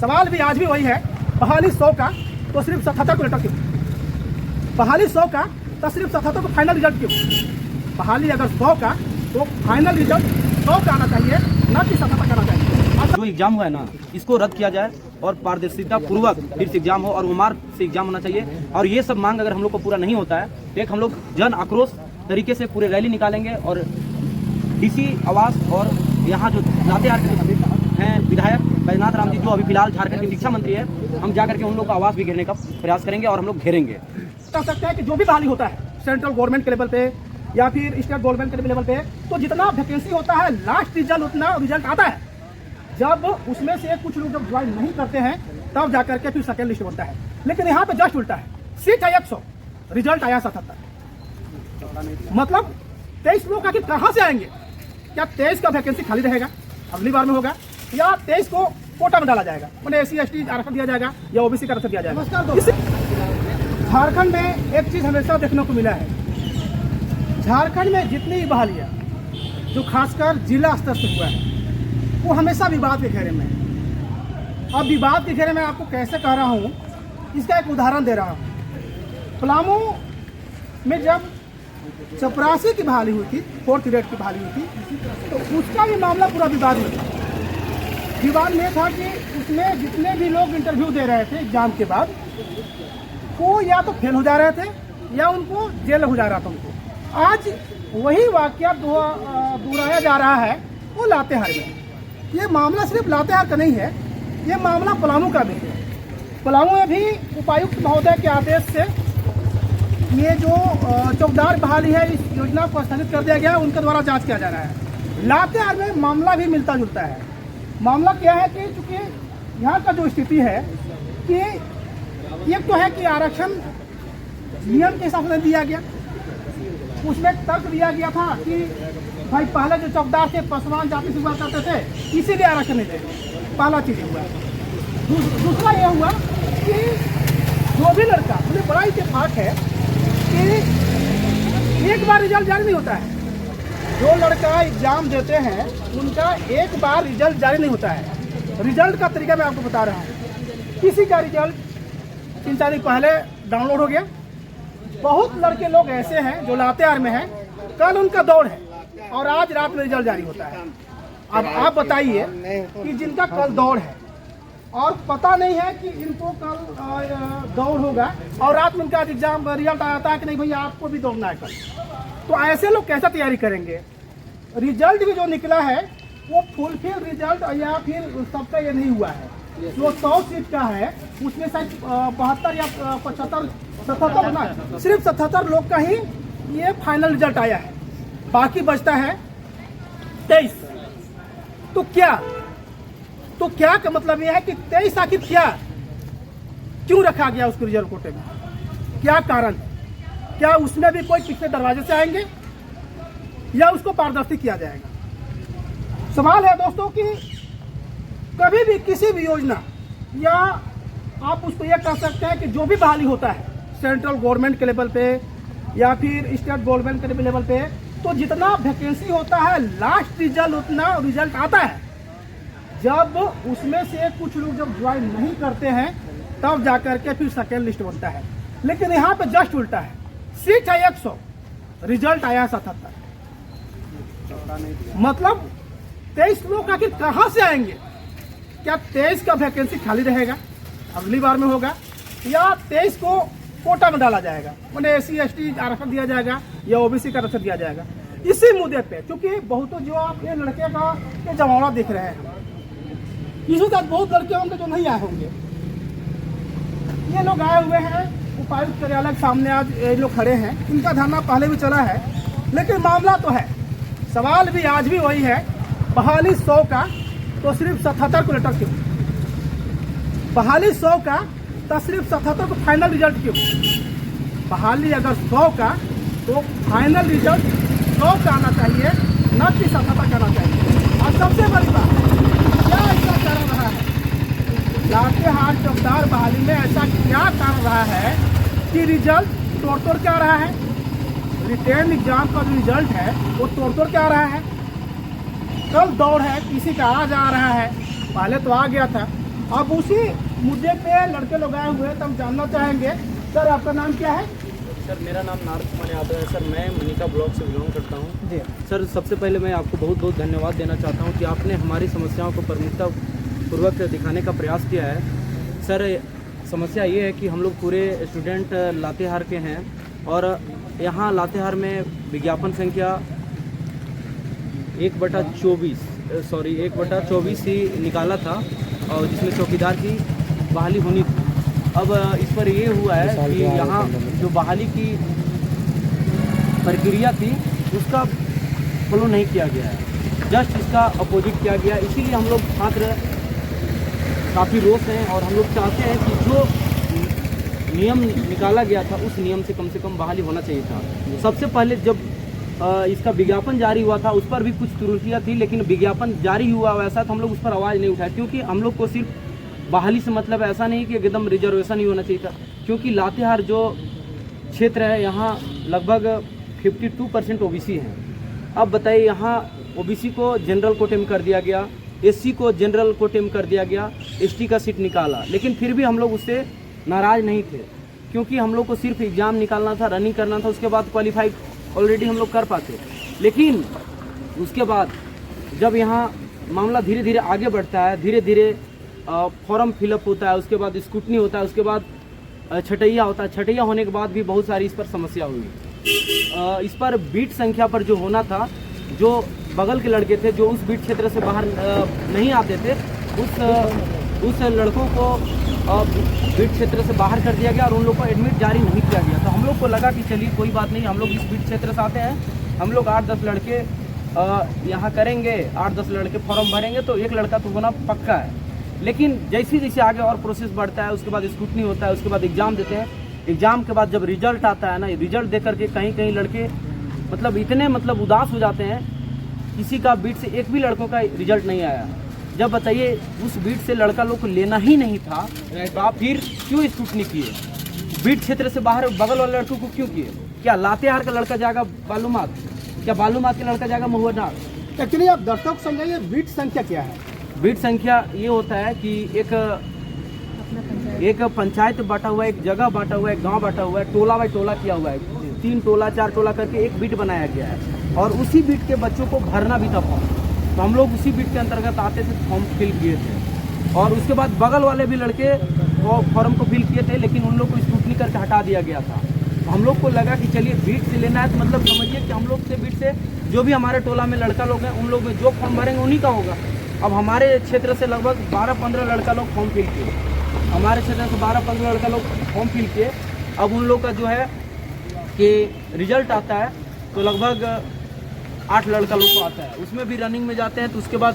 सवाल भी आज भी वही है, बहाली 100 का तो सिर्फ 77 को लेटर क्यों? बहाली 100 का तो सिर्फ 77 को फाइनल रिजल्ट क्यों? बहाली अगर 100 का तो फाइनल रिजल्ट 100 का आना चाहिए, न कि 77 का आना चाहिए। जो एग्जाम हुआ है ना, इसको रद्द किया जाए और पारदर्शिता पूर्वक फिर से एग्जाम हो और वो मार्क से एग्जाम होना चाहिए। और ये सब मांग अगर हम लोग को पूरा नहीं होता है तो एक हम लोग जन आक्रोश तरीके से पूरे रैली निकालेंगे और डीसी आवास और यहाँ जो लातेहार हैं विधायक बैजनाथ राम जी, जो अभी फिलहाल झारखंड के शिक्षा मंत्री है, हम जाकर के उन लोग का आवास भी घेरने का प्रयास करेंगे और हम लोग घेरेंगे। कह सकते हैं कि जो भी बहाली होता है सेंट्रल गवर्नमेंट के लेवल पे या फिर स्टेट गवर्नमेंट के लेवल पे, तो जितना वैकेंसी होता है लास्ट रिजल्ट उतना रिजल्ट आता है। जब उसमें से कुछ लोग जब ज्वाइन नहीं करते हैं तब जाकर के फिर सेकेंड लिस्ट बनता है। लेकिन यहाँ पे जस्ट उल्टा है, सीट है 100, रिजल्ट आया 77। मतलब 23 लोग आखिर कहाँ से आएंगे? क्या 23 का वैकेंसी खाली रहेगा अगली बार में होगा, या 23 को कोटा में डाला जाएगा, मैंने SC ST आरक्षण दिया जाएगा या OBC का आरक्षण दिया जाएगा? झारखंड में एक चीज हमेशा देखने को मिला है, झारखंड में जितनी भी बहालियां जो खासकर जिला स्तर से हुआ है वो हमेशा विवाद के घेरे में। अब विवाद के घेरे में आपको कैसे कह रहा हूँ, इसका एक उदाहरण दे रहा हूँ। पलामू में जब चपरासी की बहाली हुई थी, 4th ग्रेड की बहाली हुई थी, तो उसका भी मामला पूरा विवाद में था। विवाद में था कि उसमें जितने भी लोग इंटरव्यू दे रहे थे एग्जाम के बाद, वो या तो फेल हो जा रहे थे या उनको जेल हो जा रहा था उनको। आज वही वाकया दोहराया जा रहा है वो लातेहार में। ये मामला सिर्फ लातेहार का नहीं है, ये मामला पलामू का भी है। पलामू में भी उपायुक्त महोदय के आदेश से ये जो चौकीदार बहाली है, इस योजना को स्थगित कर दिया गया, उनके द्वारा जांच किया जा रहा है। लातेहार में मामला भी मिलता जुलता है। मामला क्या है कि चूंकि यहाँ का जो स्थिति है कि एक तो है कि आरक्षण नियम के हिसाब से दिया गया, उसमें तर्क दिया गया था कि भाई पहले जो चौकीदार थे पासवान जाति से हुआ करते थे, इसीलिए आरक्षण नहीं दे। पहला चीज हुआ। दूसरा यह हुआ कि जो भी लड़का, मुझे बड़ा इत्तेफाक है कि एक बार रिजल्ट जारी नहीं होता है। जो लड़का एग्जाम देते हैं उनका एक बार रिजल्ट जारी नहीं होता है। रिजल्ट का तरीका मैं आपको बता रहा हूँ। किसी का रिजल्ट 3-4 दिन पहले डाउनलोड हो गया। बहुत लड़के लोग ऐसे हैं जो लातेहार में हैं, कल उनका दौड़ है और आज रात में रिजल्ट जारी होता है। अब आप बताइए कि जिनका कल दौड़ है और पता नहीं है कि इनको कल दौड़ होगा और रात में उनका एग्जाम रिजल्ट आता है कि नहीं भैया आपको भी दौड़ना है कल, तो ऐसे लोग कैसे तैयारी करेंगे? रिजल्ट भी जो निकला है वो फुलफिल रिजल्ट या फिर सबका ये नहीं हुआ है। जो 100 सीट का है उसमें शायद 72 या 77 ना, सिर्फ 77 लोग का ही ये फाइनल रिजल्ट आया है, बाकी बचता है 23। तो क्या का मतलब यह है कि 23 आखिर क्या क्यों रखा गया उसको रिजल्ट कोटे में? क्या कारण? क्या उसमें भी कोई पिछले दरवाजे से आएंगे या उसको पारदर्शी किया जाएगा? सवाल है दोस्तों कि कभी भी किसी भी योजना, या आप उसको यह कह सकते हैं कि जो भी बहाली होता है सेंट्रल गवर्नमेंट के लेवल पे या फिर स्टेट गवर्नमेंट के लेवल पे, तो जितना वैकेंसी होता है लास्ट रिजल्ट उतना रिजल्ट आता है। जब उसमें से कुछ लोग जब ज्वाइन नहीं करते हैं तब जाकर के फिर सेकेंड लिस्ट बनता है। लेकिन यहाँ पे जस्ट उल्टा है, सीट है 100, रिजल्ट आया 77। मतलब 23 लोग आखिर कहाँ से आएंगे? क्या 23 का वैकेंसी खाली रहेगा अगली बार में होगा, या 23 को कोटा में डाला जाएगा, मैंने SC ST आरक्षण दिया जाएगा या OBC का आरक्षण दिया जाएगा? इसी मुद्दे पे, क्योंकि बहुत जो आप ये लड़के का ये जमावड़ा देख रहे हैं, इसके साथ बहुत लड़के होंगे जो नहीं आए होंगे। ये लोग आए हुए हैं उपायुक्त कार्यालय के सामने, आज ये लोग खड़े हैं, इनका धरना पहले भी चला है। लेकिन मामला तो है, सवाल भी आज भी वही है, बहाली 100 का तो सिर्फ 77 को लेटर क्यों? बहाली 100 का तो सिर्फ 77 को फाइनल रिजल्ट क्यों? बहाली अगर 100 का तो फाइनल रिजल्ट 100 का आना चाहिए, न कि 77 का आना चाहिए। और सबसे बड़ी बात, क्या ऐसा कारण रहा है लातेहार चौकीदार बहाली में? ऐसा क्या कारण रहा है कि रिजल्ट तोड़ के आ रहा है? रिटेन एग्जाम का जो रिजल्ट है वो तोड़ के आ रहा है। कल दौड़ है, किसी का आज आ रहा है, पहले तो आ गया था अब उसी मुद्दे पे लड़के लोग आए हुए हैं, तो हम जानना चाहेंगे सर आपका नाम क्या है? सर मेरा नाम नारद कुमार यादव है सर, मैं मनिका ब्लॉक से बिलोंग करता हूँ जी सर। सबसे पहले मैं आपको बहुत बहुत धन्यवाद देना चाहता हूँ कि आपने हमारी समस्याओं को प्रमुखता पूर्वक दिखाने का प्रयास किया है सर। समस्या ये है कि हम लोग पूरे स्टूडेंट लातेहार के हैं और यहाँ लातेहार में विज्ञापन संख्या 1/24 ही निकाला था और जिसमें चौकीदार की बहाली होनी थी। अब इस पर ये हुआ है कि यहाँ जो बहाली की प्रक्रिया थी उसका फॉलो नहीं किया गया है, जस्ट इसका अपोजिट किया गया। इसीलिए हम लोग छात्र काफ़ी रोष हैं और हम लोग चाहते हैं कि जो नियम निकाला गया था उस नियम से कम बहाली होना चाहिए था। सबसे पहले जब इसका विज्ञापन जारी हुआ था उस पर भी कुछ त्रुटियां थी, लेकिन विज्ञापन जारी हुआ वैसा तो हम लोग उस पर आवाज़ नहीं उठाए, क्योंकि हम लोग को सिर्फ बहाली से मतलब ऐसा नहीं कि एकदम रिजर्वेशन ही होना चाहिए था। क्योंकि लातेहार जो क्षेत्र है यहाँ लगभग 52% ओबीसी हैं। अब बताइए यहाँ ओबीसी को जनरल कोटे में कर दिया गया, एससी को जनरल कोटे में कर दिया गया, एसटी का सीट निकाला, लेकिन फिर भी हम लोग उससे नाराज़ नहीं थे, क्योंकि हम लोग को सिर्फ एग्ज़ाम निकालना था, रनिंग करना था, उसके बाद क्वालिफाई ऑलरेडी हम लोग कर पाते। लेकिन उसके बाद जब यहाँ मामला धीरे धीरे आगे बढ़ता है, धीरे धीरे फॉर्म फिलअप होता है, उसके बाद स्क्रूटनी होता है, उसके बाद छटैया होता है। छटैया होने के बाद भी बहुत सारी इस पर समस्या हुई। इस पर बीट संख्या पर जो होना था, जो बगल के लड़के थे जो उस बीट क्षेत्र से बाहर नहीं आते थे, उस लड़कों को बीट क्षेत्र से बाहर कर दिया गया और उन लोग को एडमिट जारी नहीं किया गया। तो हम लोग को लगा कि चलिए कोई बात नहीं, हम लोग इस बीट क्षेत्र से आते हैं, हम लोग 8-10 लड़के यहाँ करेंगे, 8-10 लड़के फॉर्म भरेंगे तो एक लड़का तो होना पक्का है। लेकिन जैसे जैसे आगे और प्रोसेस बढ़ता है, उसके बाद स्क्रूटनी होता है, उसके बाद एग्ज़ाम देते हैं। एग्ज़ाम के बाद जब रिजल्ट आता है ना, रिजल्ट दे करके कहीं कहीं लड़के इतने उदास हो जाते हैं, किसी का बीट से एक भी लड़कों का रिजल्ट नहीं आया। जब बताइए उस बीट से लड़का लोग को लेना ही नहीं था तो आप फिर क्यों स्क्रूटनी किए? बीट क्षेत्र से बाहर बगल वाले लड़कों को क्यों किए? क्या लातेहार का लड़का जाएगा बालूमाथ? क्या बालूमाथ का लड़का जाएगा महुआ नाथ? एक्चुअली आप दर्शकों को समझाइए बीट संख्या क्या है? बीट संख्या ये होता है कि एक पंचायत बांटा हुआ है, एक जगह बांटा हुआ है, एक गांव बांटा हुआ है, टोला बाई टोला किया हुआ है, 3 टोला 4 टोला करके एक बीट बनाया गया है और उसी बीट के बच्चों को भरना भी था फॉर्म। तो हम लोग उसी बीट के अंतर्गत आते थे, फॉर्म फिल किए थे और उसके बाद बगल वाले भी लड़के वो फॉर्म को फिल किए थे, लेकिन उन लोग को स्क्रूटनी करके हटा दिया गया था। तो हम लोग को लगा कि चलिए बीट से लेना है तो मतलब समझिए कि हम लोग से बीट से जो भी हमारे टोला में लड़का लोग हैं उन लोग में जो फॉर्म भरेंगे उन्हीं का होगा। अब हमारे क्षेत्र से लगभग 12-15 लड़का लोग फॉर्म फिल किए, हमारे क्षेत्र से 12-15 लड़का लोग फॉर्म फिल किए। अब उन लोग का जो है कि रिजल्ट आता है तो लगभग 8 लड़का लोग को आता है, उसमें भी रनिंग में जाते हैं तो उसके बाद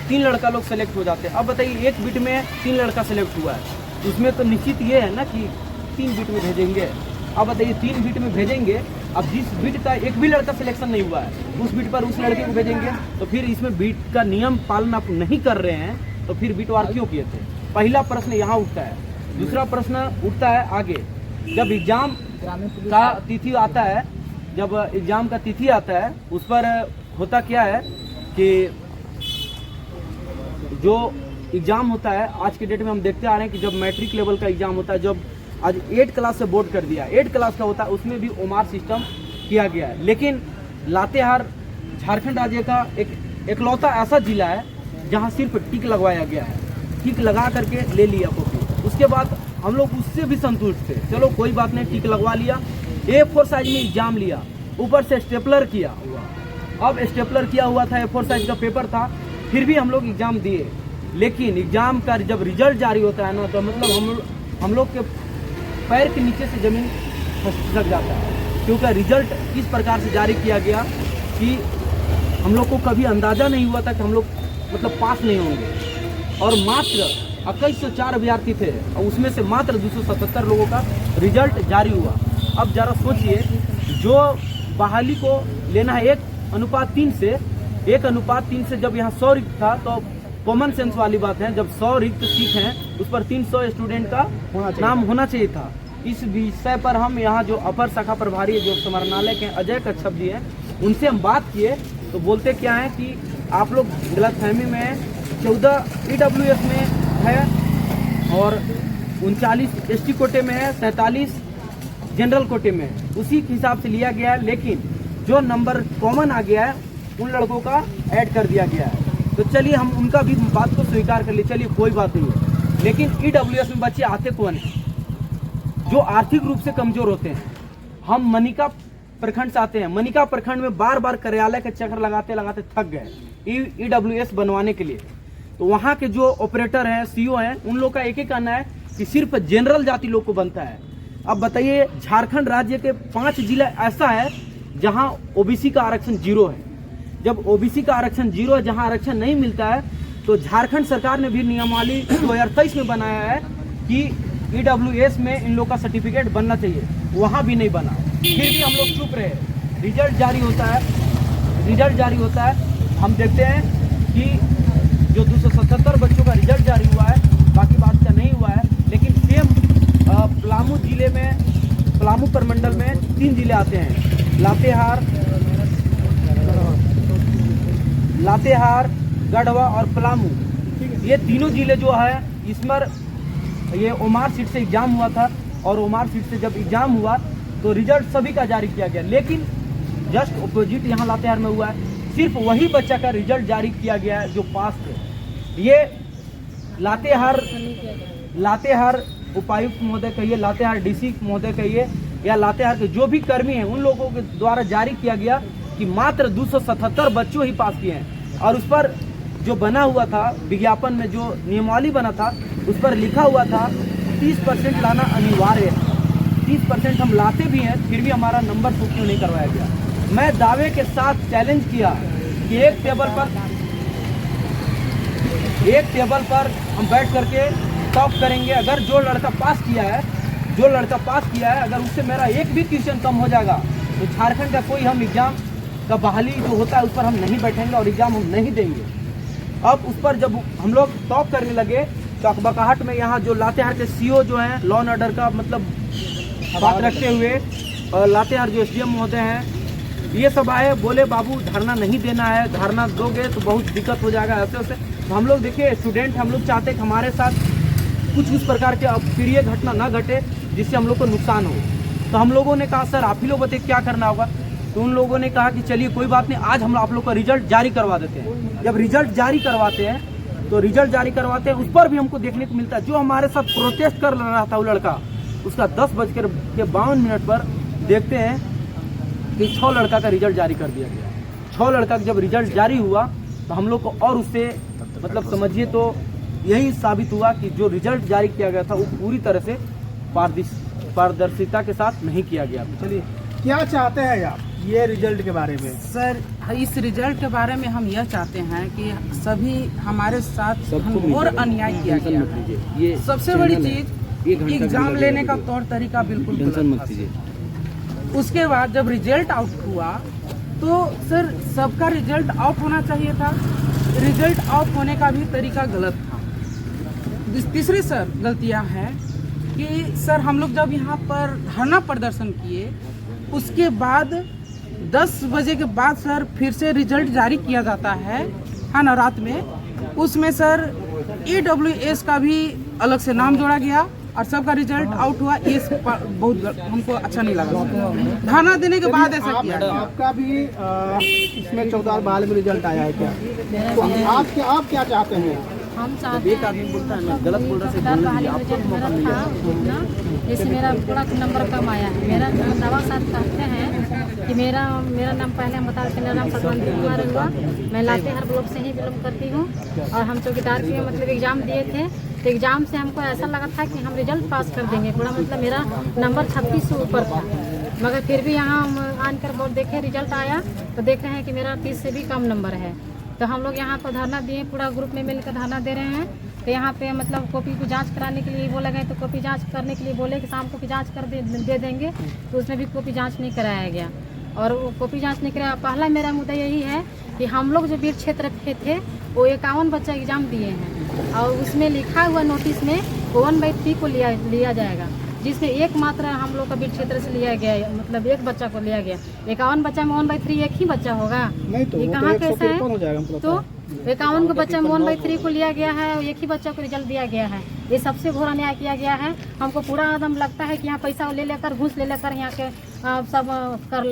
3 लड़का लोग सेलेक्ट हो जाते हैं। अब बताइए एक बीट में 3 लड़का सेलेक्ट हुआ है, उसमें तो निश्चित ये है ना कि 3 बीट में भेजेंगे। अब बताइए 3 बीट में भेजेंगे, अब जिस बीट का एक भी लड़का सिलेक्शन नहीं हुआ है उस बीट पर उस लड़के को भेजेंगे, तो फिर इसमें बीट का नियम पालन आप नहीं कर रहे हैं तो फिर बीटवार क्यों किए थे? पहला प्रश्न यहाँ उठता है। दूसरा प्रश्न उठता है आगे, जब एग्जाम का तिथि आता है, जब एग्जाम का तिथि आता है उस पर होता क्या है कि जो एग्जाम होता है आज के डेट में हम देखते आ रहे हैं कि जब मैट्रिक लेवल का एग्जाम होता है, जब आज 8 क्लास से बोर्ड कर दिया, 8 क्लास का होता है, उसमें भी ओमार सिस्टम किया गया है। लेकिन लातेहार झारखंड राज्य का एक इकलौता ऐसा जिला है जहां सिर्फ टिक लगवाया गया है, टिक लगा करके ले लिया कॉपी। उसके बाद हम लोग उससे भी संतुष्ट थे, चलो कोई बात नहीं, टिक लगवा लिया, A4 साइज में एग्जाम लिया, ऊपर से स्टेपलर किया हुआ। अब स्टेपलर किया हुआ था, A4 साइज का पेपर था, फिर भी हम लोग एग्जाम दिए। लेकिन एग्जाम का जब रिजल्ट जारी होता है ना, तो मतलब हम लोग के पैर के नीचे से जमीन खिसक जाता है, क्योंकि रिजल्ट इस प्रकार से जारी किया गया कि हम लोग को कभी अंदाजा नहीं हुआ था कि हम लोग पास नहीं होंगे। और मात्र 2104 अभ्यर्थी थे और उसमें से मात्र 277 लोगों का रिजल्ट जारी हुआ। अब जरा सोचिए, जो बहाली को लेना है 1:3 से, 1:3 से जब यहाँ 100 रिक्त था तो कॉमन सेंस वाली बात है, जब 100 रिक्त सीट हैं उस पर 300 स्टूडेंट का नाम होना चाहिए था। इस विषय पर हम यहाँ जो अपर शाखा प्रभारी जो समाहरणालय के अजय कच्छप जी हैं, उनसे हम बात किए तो बोलते क्या है कि आप लोग गलतफहमी में 14 EWS में है और 39 ST कोटे में है, 47 जनरल कोटे में है, उसी के हिसाब से लिया गया है। लेकिन जो नंबर कॉमन आ गया है उन लड़कों का ऐड कर दिया गया है। तो चलिए हम उनका भी बात को स्वीकार कर लिए, चलिए कोई बात नहीं है। लेकिन EWS में बच्चे आते कौन है? जो आर्थिक रूप से कमजोर होते हैं। हम मनिका प्रखंड से आते हैं, मनिका प्रखंड में बार बार कार्यालय के चक्कर लगाते लगाते थक गए EWS बनवाने के लिए। तो वहाँ के जो ऑपरेटर हैं, CO हैं, उन लोग का एक ही कहना है कि सिर्फ जनरल जाति लोग को बनता है। अब बताइए, झारखंड राज्य के 5 जिला ऐसा है जहां OBC का आरक्षण 0 है। जब OBC का आरक्षण 0 है, जहां आरक्षण नहीं मिलता है, तो झारखंड सरकार ने भी नियमावली 2023 में बनाया है कि EWS में इन लोग का सर्टिफिकेट बनना चाहिए, वहां भी नहीं बना। फिर भी हम लोग चुप रहे। रिजल्ट जारी होता है, हम देखते हैं कि जो 277 बच्चों का रिजल्ट जारी हुआ है, बाकी बात का नहीं हुआ है। लेकिन सेम पलामू जिले में, पलामू प्रमंडल में 3 जिले आते हैं, लातेहार, गढ़वा और पलामू। ये तीनों जिले जो है, इसमें ये ओमार सीट से एग्जाम हुआ था, और ओमार सीट से जब एग्जाम हुआ तो रिजल्ट सभी का जारी किया गया। लेकिन जस्ट अपोजिट यहाँ लातेहार में हुआ है, सिर्फ वही बच्चा का रिजल्ट जारी किया गया है जो पास थे। ये लातेहार उपायुक्त महोदय कहिए, लातेहार DC महोदय कहिए, या लातेहार के जो भी कर्मी हैं, उन लोगों के द्वारा जारी किया गया कि मात्र 277 बच्चों ही पास किए हैं। और उस पर जो बना हुआ था विज्ञापन में, जो नियमावली बना था, उस पर लिखा हुआ था 30% लाना अनिवार्य है। 30% हम लाते भी हैं, फिर भी हमारा नंबर तो क्यों नहीं करवाया गया। मैं दावे के साथ चैलेंज किया कि एक टेबल पर हम बैठ करके टॉक करेंगे। अगर जो लड़का पास किया है, अगर उससे मेरा एक भी क्वेश्चन कम हो जाएगा, तो झारखंड का कोई हम एग्जाम का बहाली जो होता है उस पर हम नहीं बैठेंगे और एग्जाम हम नहीं देंगे। अब उस पर जब हम लोग टॉक करने लगे, तो अकबकाहट में यहाँ जो लातेहार के CO जो हैं, लॉ एंड ऑर्डर का मतलब बात रखते हुए, और लातेहार जो SDM महोदय हैं, ये सब आए, बोले बाबू धरना नहीं देना है, धरना दोगे तो बहुत दिक्कत हो जाएगा, ऐसे वैसे। तो हम लोग देखिए स्टूडेंट, हम लोग चाहते हैं कि हमारे साथ कुछ इस प्रकार के अप्रिय घटना ना घटे जिससे हम लोग को नुकसान हो। तो हम लोगों ने कहा सर आप ही लोग बताइए क्या करना होगा। तो उन लोगों ने कहा कि चलिए कोई बात नहीं, आज हम आप लोग का रिजल्ट जारी करवा देते हैं। जब रिजल्ट जारी करवाते हैं, उस पर भी हमको देखने को मिलता है जो हमारे साथ प्रोटेस्ट कर रहा था वो लड़का, उसका 10:52 पर देखते हैं कि 6 लड़का का रिजल्ट जारी कर दिया गया। 6 लड़का का जब रिजल्ट जारी हुआ तो हम लोग को और उससे मतलब समझिए तो यही साबित हुआ कि जो रिजल्ट जारी किया गया था वो पूरी तरह से पारदर्शिता के साथ नहीं किया गया। चलिए, क्या चाहते हैं आप ये रिजल्ट के बारे में? सर, इस रिजल्ट के बारे में हम यह चाहते हैं कि सभी हमारे साथ और अन्याय किया गया है। ये सबसे बड़ी चीज एग्जाम लेने का तौर तरीका बिल्कुल गलत था। उसके बाद जब रिजल्ट आउट हुआ तो सर सबका रिजल्ट आउट होना चाहिए था, रिजल्ट आउट होने का भी तरीका गलत था। तीसरी सर गलतियां हैं कि सर हम लोग जब यहाँ पर धरना प्रदर्शन किए, उसके बाद 10 बजे के बाद सर फिर से रिजल्ट जारी किया जाता है ना, रात में। उसमें सर EWS का भी अलग से नाम जोड़ा गया और सबका रिजल्ट आउट हुआ। ये बहुत हमको अच्छा नहीं लगा। धरना देने के बाद ऐसा किया। आपका भी इसमें 14 बाल में रिजल्ट आया है क्या? तो आप क्या चाहते हैं? हम चाहते हैं गलत बोल रहे ना, जैसे मेरा थोड़ा नंबर कम आया है। मेरा दावा साथ कहते हैं कि मेरा नाम पहले हम बता देते हैं, मेरा नाम सतवंती कुमार हुआ। मैं लातेहार ब्लॉक से ही बिलोंग करती हूँ और हम चौकीदार के मतलब एग्ज़ाम दिए थे। तो एग्ज़ाम से हमको ऐसा लगा था कि हम रिजल्ट पास कर देंगे पूरा, मतलब मेरा नंबर 26 से ऊपर था। मगर फिर भी यहाँ हम आकर बोर्ड देखे, रिजल्ट आया तो देख रहे हैं कि मेरा 30 से भी कम नंबर है। तो हम लोग यहाँ पर धरना दिए, पूरा ग्रुप में मिलकर धरना दे रहे हैं। तो यहाँ पे मतलब कॉपी को जांच कराने के लिए बोले गए, तो कॉपी जांच करने के लिए बोले कि शाम को भी जांच कर दे देंगे, तो उसमें भी कॉपी जांच नहीं कराया गया। और वो कॉपी जांच नहीं कराया। पहला मेरा मुद्दा यही है कि हम लोग जो बीर क्षेत्र के थे वो 51 बच्चा एग्जाम दिए हैं और उसमें लिखा हुआ नोटिस में 1/3 को लिया जाएगा, जिसमें एकमात्र हम लोग का बीर क्षेत्र से लिया गया, मतलब एक बच्चा को लिया गया। 51 बच्चा में 1/3 एक ही बच्चा होगा? नहीं तो ये कहाँ कैसा है? तो 51 को बच्चा में 1/3 को लिया गया है और एक ही बच्चा को रिजल्ट दिया गया है। ये सबसे घोर अन्याय किया गया है। हमको पूरा एकदम लगता है कि यहाँ पैसा ले लेकर, घूस ले लेकर यहाँ के सब कर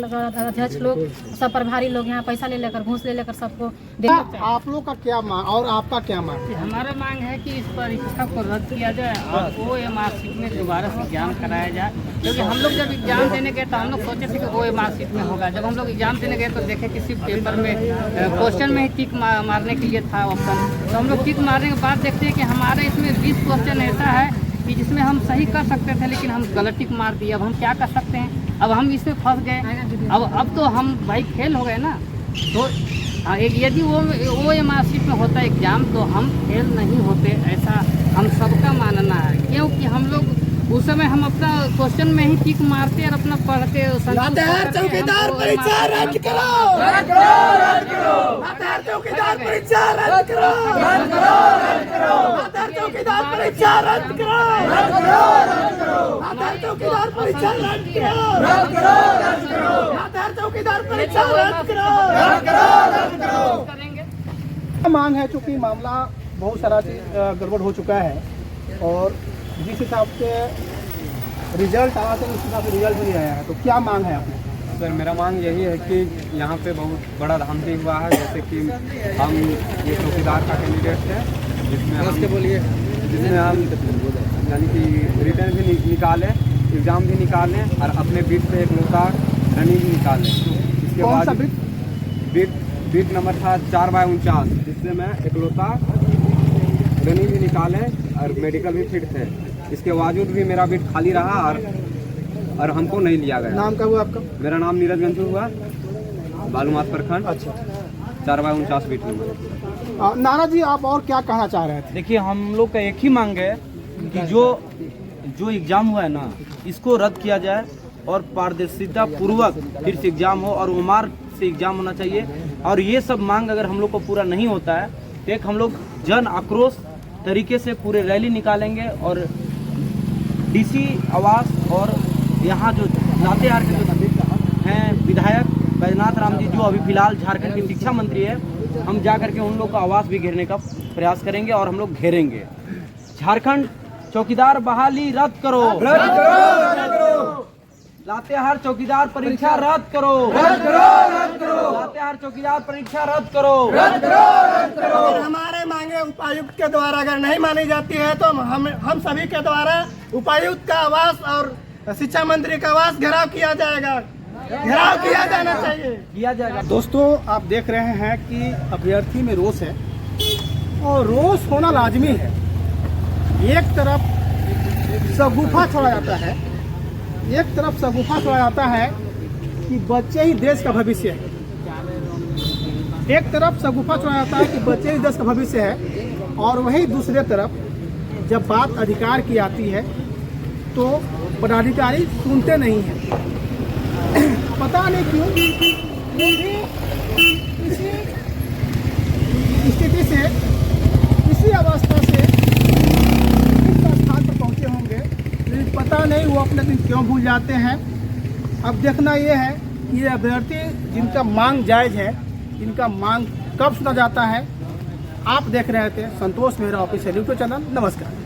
अध्यक्ष लोग, सब प्रभारी लोग यहाँ पैसा ले लेकर, घूस ले लेकर सबको दे। आप लोग का क्या मांग और आपका क्या मांग? हमारा मांग है कि इस परीक्षा को रद्द किया जाए और OMR शीट में दोबारा से एग्जाम कराया जाए, क्योंकि हम लोग जब एग्जाम देने गए तो हम लोग सोचे थे कि OMR शीट में होगा। जब हम लोग एग्जाम देने गए तो देखे कि सिर्फ पेपर में क्वेश्चन में ही टिक मारने के लिए था ऑप्शन। तो हम लोग टिक मारने के बाद देखते हैं कि हमारे इसमें 20 क्वेश्चन ऐसा है कि जिसमें हम सही कर सकते थे, लेकिन हम गलत टिक मार दिए। अब हम क्या कर सकते हैं? अब हम इसमें फंस गए। अब तो हम भाई फेल हो गए ना। तो यदि वो OMR शीट में होता एग्जाम तो हम फेल नहीं होते, ऐसा हम सबका मानना है। क्योंकि हम लोग उस समय हम अपना क्वेश्चन में ही टिक मारते और अपना पढ़ते। चौकीदार परीक्षा रद्द करो, रद्द करो, रद्द करो। चौकीदार परीक्षा रद्द करो, रद्द करो, रद्द करो। चौकीदार परीक्षा रद्द करो, रद्द करो, रद्द करो। चौकीदार परीक्षा रद्द करो, रद्द करो, रद्द करो। चौकीदार परीक्षा रद्द करो, रद्द करो, रद्द करो। मांग है, चूँकि मामला बहुत सारा चीज गड़बड़ हो चुका है और जिस हिसाब से रिजल्ट आया था उस हिसाब से रिजल्ट नहीं आया है, तो क्या मांग है आपने? सर मेरा मांग यही है कि यहाँ पे बहुत बड़ा धांधली हुआ है। जैसे कि हम ये चौकीदार का कैंडिडेट है, जिसमें हम यानी कि रिटर्न भी निकालें, एग्ज़ाम भी निकालें और अपने बीट पे एक लोटा रनिंग भी निकालें। इसके कौन सा बाद बीट नंबर था 4/49, जिससे मैं एक लोटा रनिंग भी निकालें और मेडिकल भी फिट थे। इसके बावजूद भी मेरा बीट खाली रहा और हमको नहीं लिया गया। नाम क्या हुआ आपका? मेरा नाम नीरज गंजू हुआ, बालूमाथ प्रखंड। अच्छा, 4/49 बीट नंबर। नाना जी, आप और क्या कहना चाह रहे थे? देखिए, हम लोग का एक ही मांग है कि जो एग्जाम हुआ है ना, इसको रद्द किया जाए और पारदर्शिता पूर्वक फिर से एग्जाम हो और OMR से एग्जाम होना चाहिए। और ये सब मांग अगर हम लोग को पूरा नहीं होता है तो एक हम लोग जन आक्रोश तरीके से पूरे रैली निकालेंगे और DC आवास और यहाँ जो लातेहार के जो हैं विधायक बैजनाथ राम जी, जो अभी फिलहाल झारखंड के शिक्षा मंत्री है, हम जा करके उन लोग का आवास भी घेरने का प्रयास करेंगे और हम लोग घेरेंगे। झारखंड चौकीदार बहाली रद्द करो, रद्द करो, रद्द करो। लातेहार चौकीदार परीक्षा रद्द करो, रद्द करो, रद्द करो। लातेहार चौकीदार परीक्षा रद्द करो, रद्द करो, रद्द करो। अगर हमारे मांगे उपायुक्त के द्वारा अगर नहीं मानी जाती है तो हम सभी के द्वारा उपायुक्त का आवास और शिक्षा मंत्री का आवास घेराव किया जाएगा, घेराव किया जाना चाहिए, किया जाएगा। दोस्तों, आप देख रहे हैं कि अभ्यर्थी में रोष है और रोष होना लाजमी है। एक तरफ शगुफा छोड़ा जाता है, एक तरफ शगुफा छोड़ा जाता है कि बच्चे ही देश का भविष्य है। एक तरफ शगुफा छोड़ा जाता है कि बच्चे ही देश का भविष्य है और वही दूसरे तरफ जब बात अधिकार की आती है तो पदाधिकारी सुनते नहीं हैं। पता नहीं क्यों इसी स्थिति से, इसी अवस्था से इस स्थान पर पहुंचे होंगे, लेकिन पता नहीं वो अपने दिन क्यों भूल जाते हैं। अब देखना ये है कि ये अभ्यर्थी जिनका मांग जायज़ है, इनका मांग कब सुना जाता है। आप देख रहे थे संतोष मेहरा ऑफिशियल यूट्यूब चैनल। नमस्कार।